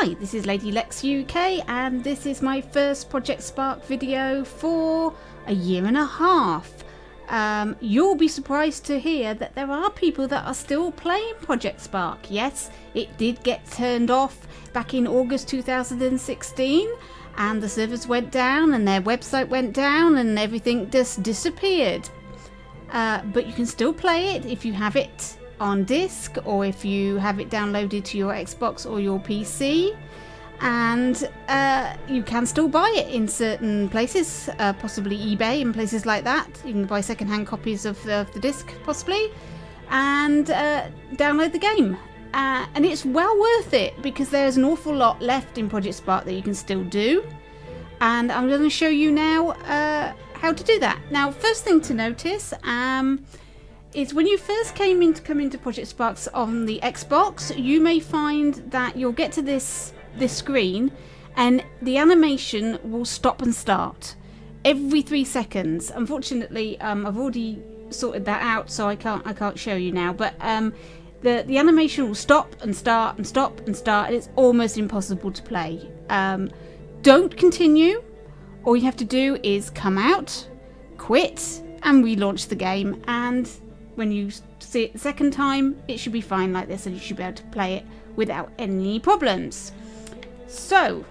Hi, this is Lady Lex UK, and this is my first Project Spark video for a year and a half. You'll be surprised to hear that there are people that are still playing Project Spark. Yes, it did get turned off back in August 2016, and the servers went down and their website went down and everything just disappeared. But you can still play it if you have it on disc, or if you have it downloaded to your Xbox or your PC, and you can still buy it in certain places, possibly eBay and places like that. You can buy second-hand copies of the disc possibly, and download the game, and it's well worth it because there's an awful lot left in Project Spark that you can still do, and I'm going to show you now how to do that. Now, first thing to notice is when you first come into Project Sparks on the Xbox, you may find that you'll get to this screen and the animation will stop and start every 3 seconds. Unfortunately, I've already sorted that out, so I can't show you now. But the animation will stop and start and stop and start, and it's almost impossible to play. Don't continue. All you have to do is come out, quit, and relaunch the game, and when you see it the second time, it should be fine like this, and you should be able to play it without any problems. So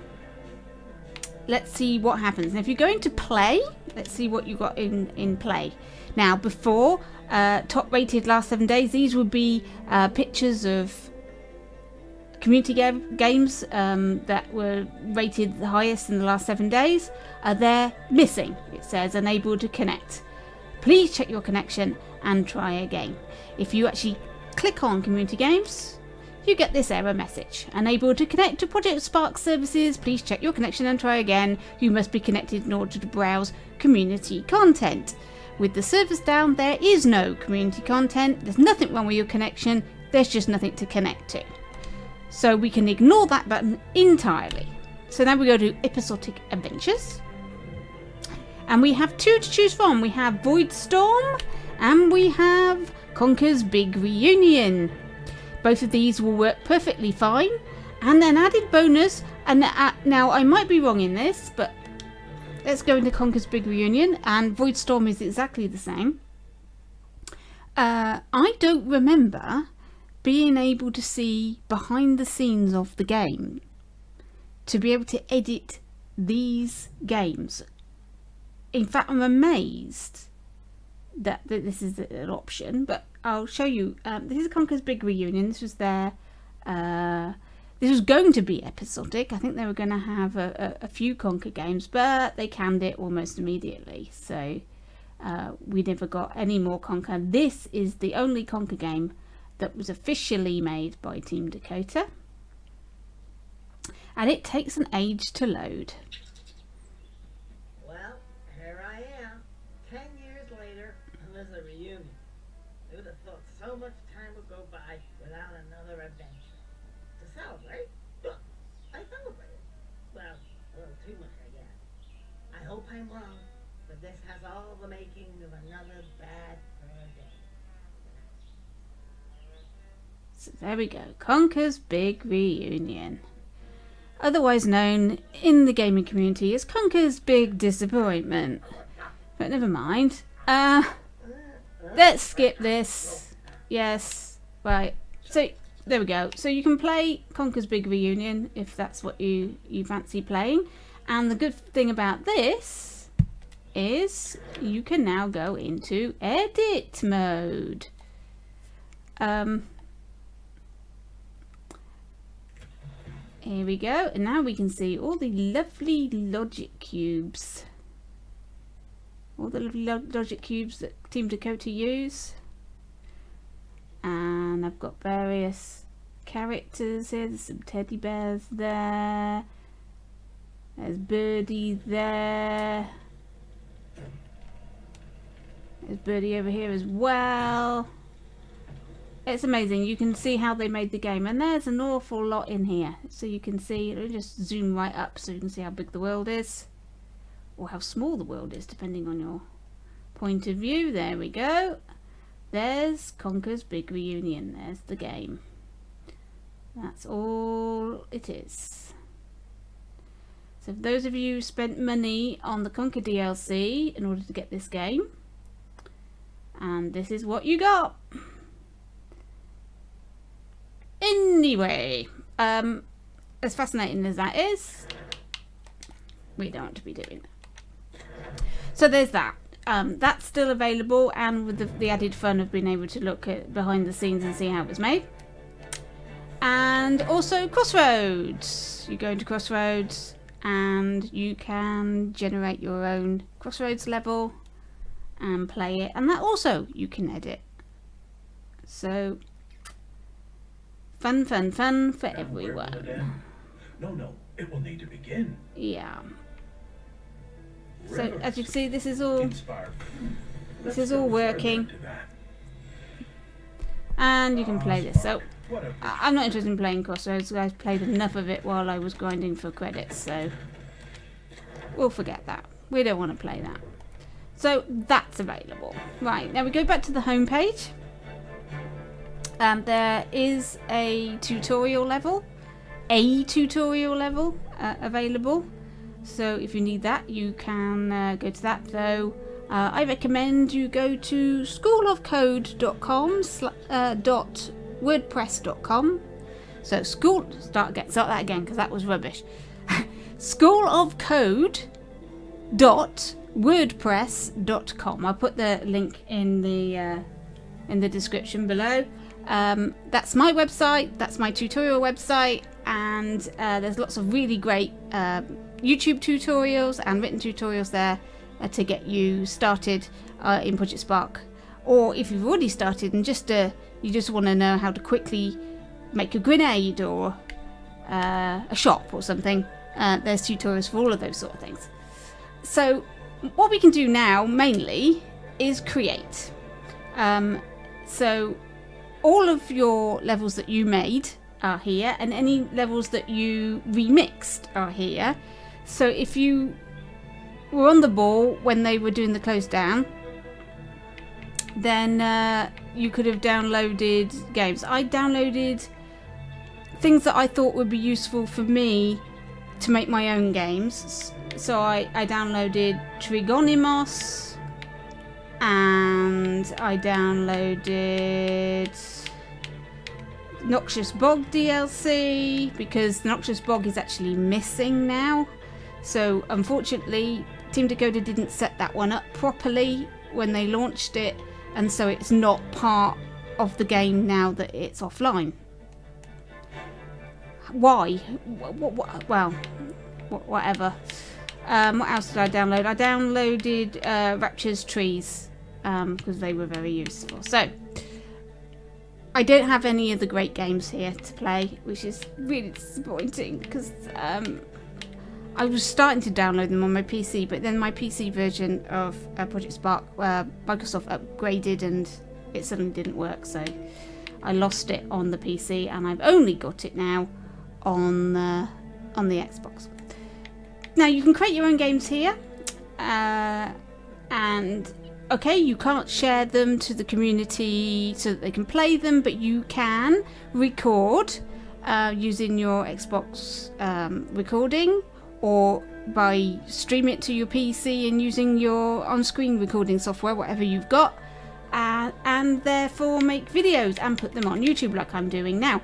let's see what happens. Now, if you're going to play, let's see what you got in play. Now, before top rated last 7 days, these would be pictures of community games that were rated the highest in the last 7 days. They're missing. It says unable to connect. Please check your connection and try again. If you actually click on community games, you get this error message. Unable to connect to Project Spark services. Please check your connection and try again. You must be connected in order to browse community content. With the servers down, there is no community content. There's nothing wrong with your connection. There's just nothing to connect to. So we can ignore that button entirely. So now we go to episodic adventures. And we have 2 to choose from. We have Void Storm and we have Conker's Big Reunion. Both of these will work perfectly fine. And an added bonus, and now I might be wrong in this, but let's go into Conker's Big Reunion, and Void Storm is exactly the same. I don't remember being able to see behind the scenes of the game to be able to edit these games. In fact, I'm amazed that this is an option, but I'll show you. This is Conker's Big Reunion. This was their this was going to be episodic. I think they were going to have a few Conker games, but they canned it almost immediately, so we never got any more Conker. This is the only Conker game that was officially made by Team Dakota, and it takes an age to load. Well, here I am, 10 years later, and there's a reunion. Who'd have thought so much time would go by without another adventure? To celebrate? I celebrated. Well, a little too much, I guess. I hope I'm wrong, but this has all the making of another bad fur day. So there we go, Conker's Big Reunion. Otherwise known in the gaming community as Conker's Big Disappointment. But never mind. Let's skip this. Yes, right. So there we go. So you can play Conker's Big Reunion if that's what you fancy playing. And the good thing about this is you can now go into edit mode. Here we go, and now we can see all the lovely logic cubes. All the lovely logic cubes that Team Dakota use. And I've got various characters here. There's some teddy bears there. There's Birdie there. There's Birdie over here as well. It's amazing. You can see how they made the game, and there's an awful lot in here. So you can see, it'll just zoom right up so you can see how big the world is, or how small the world is, depending on your point of view. There we go. There's Conker's Big Reunion. There's the game. That's all it is. So for those of you who spent money on the Conquer DLC in order to get this game, and this is what you got. Anyway, as fascinating as that is, we don't want to be doing that. So there's that. That's still available, and with the added fun of being able to look at behind the scenes and see how it was made. And also Crossroads. You go into Crossroads and you can generate your own Crossroads level and play it, and that also you can edit. So fun for everyone. No, it will need to begin. Yeah. So as you can see, this is all working, and you can play this. So I'm not interested in playing Crossroads. I've played enough of it while I was grinding for credits, so we'll forget that. We don't want to play that. So that's available. Right, now we go back to the home page. There is a tutorial level available. So if you need that, you can go to that. Though I recommend you go to schoolofcode.com/.wordpress.com. So start that again because that was rubbish. schoolofcode.wordpress.com. I'll put the link in the description below. That's my website. That's my tutorial website, and there's lots of really great YouTube tutorials and written tutorials there to get you started in Project Spark. Or if you've already started and you just want to know how to quickly make a grenade or a shop or something, there's tutorials for all of those sort of things. So what we can do now mainly is create. So all of your levels that you made are here, and any levels that you remixed are here. So if you were on the ball when they were doing the close down, then you could have downloaded games. I downloaded things that I thought would be useful for me to make my own games. So I downloaded Trigonimos, and I downloaded Noxious Bog DLC because Noxious Bog is actually missing now. So unfortunately, Team Dakota didn't set that one up properly when they launched it, and so it's not part of the game now that it's offline. Why? Well, whatever. What else did I download? I downloaded Rapture's Trees because they were very useful. So I don't have any of the great games here to play, which is really disappointing because I was starting to download them on my PC, but then my PC version of Project Spark, Microsoft upgraded and it suddenly didn't work, so I lost it on the PC, and I've only got it now on the Xbox. Now you can create your own games here, and okay, you can't share them to the community so that they can play them, but you can record using your Xbox recording, or by streaming it to your PC and using your on-screen recording software, whatever you've got, and therefore make videos and put them on YouTube like I'm doing now.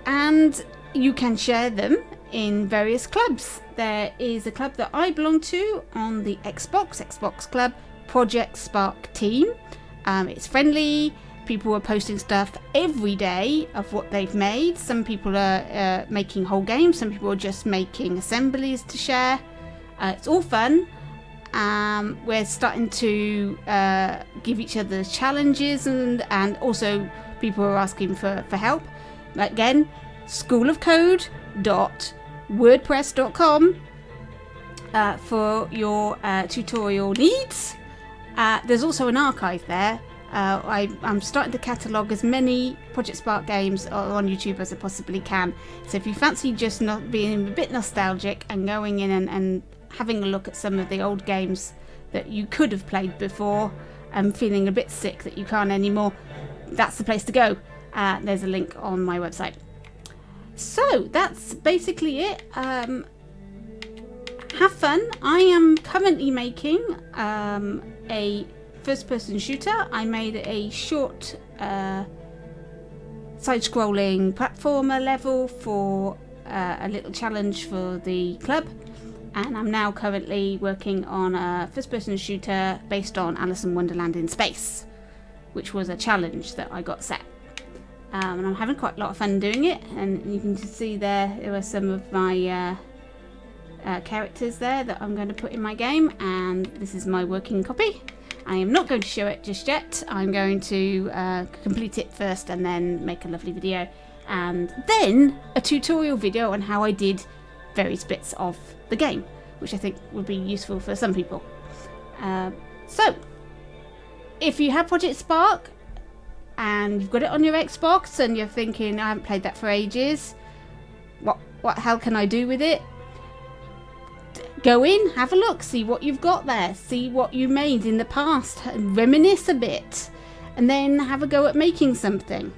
And you can share them in various clubs. There is a club that I belong to on the Xbox Club, Project Spark team. It's friendly. People are posting stuff every day of what they've made. Some people are making whole games. Some people are just making assemblies to share. It's all fun. We're starting to give each other challenges, and also people are asking for help. Again, schoolofcode.wordpress.com for your tutorial needs. There's also an archive there. I'm starting to catalogue as many Project Spark games on YouTube as I possibly can. So if you fancy just not being a bit nostalgic and going in and having a look at some of the old games that you could have played before and feeling a bit sick that you can't anymore, that's the place to go. There's a link on my website. So that's basically it. Have fun. I am currently making a first-person shooter. I made a short side-scrolling platformer level for a little challenge for the club, and I'm now currently working on a first-person shooter based on Alice in Wonderland in space, which was a challenge that I got set. And I'm having quite a lot of fun doing it, and you can just see there are some of my characters there that I'm going to put in my game, and this is my working copy. I am not going to show it just yet. I'm going to complete it first and then make a lovely video, and then a tutorial video on how I did various bits of the game, which I think would be useful for some people. So if you have Project Spark and you've got it on your Xbox and you're thinking, I haven't played that for ages, what hell can I do with it? Go in, have a look, see what you've got there, see what you made in the past, reminisce a bit, and then have a go at making something.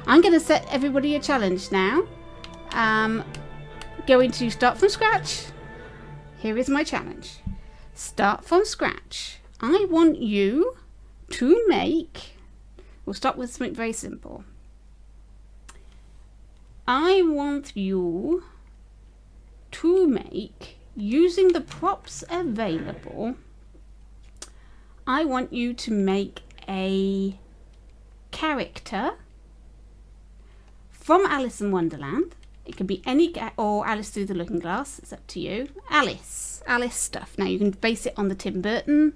I'm going to set everybody a challenge now. Going to start from scratch. Here is my challenge. Start from scratch. I want you to make, we'll start with something very simple. I want you to make, using the props available, I want you to make a character from Alice in Wonderland. It can be any, or Alice Through the Looking Glass, it's up to you. Alice stuff. Now you can base it on the Tim Burton,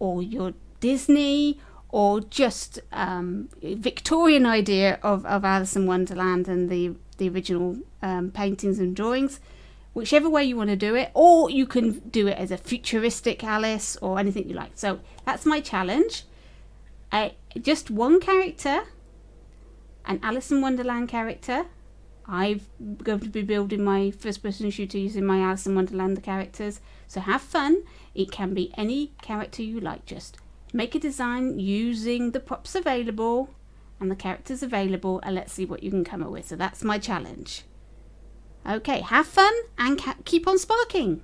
or your Disney, or just Victorian idea of Alice in Wonderland and the original paintings and drawings. Whichever way you want to do it, or you can do it as a futuristic Alice or anything you like. So that's my challenge. Just one character, an Alice in Wonderland character. I'm going to be building my first person shooter using my Alice in Wonderland characters. So have fun. It can be any character you like. Just make a design using the props available and the characters available, and let's see what you can come up with. So that's my challenge. Okay, have fun and keep on sparking.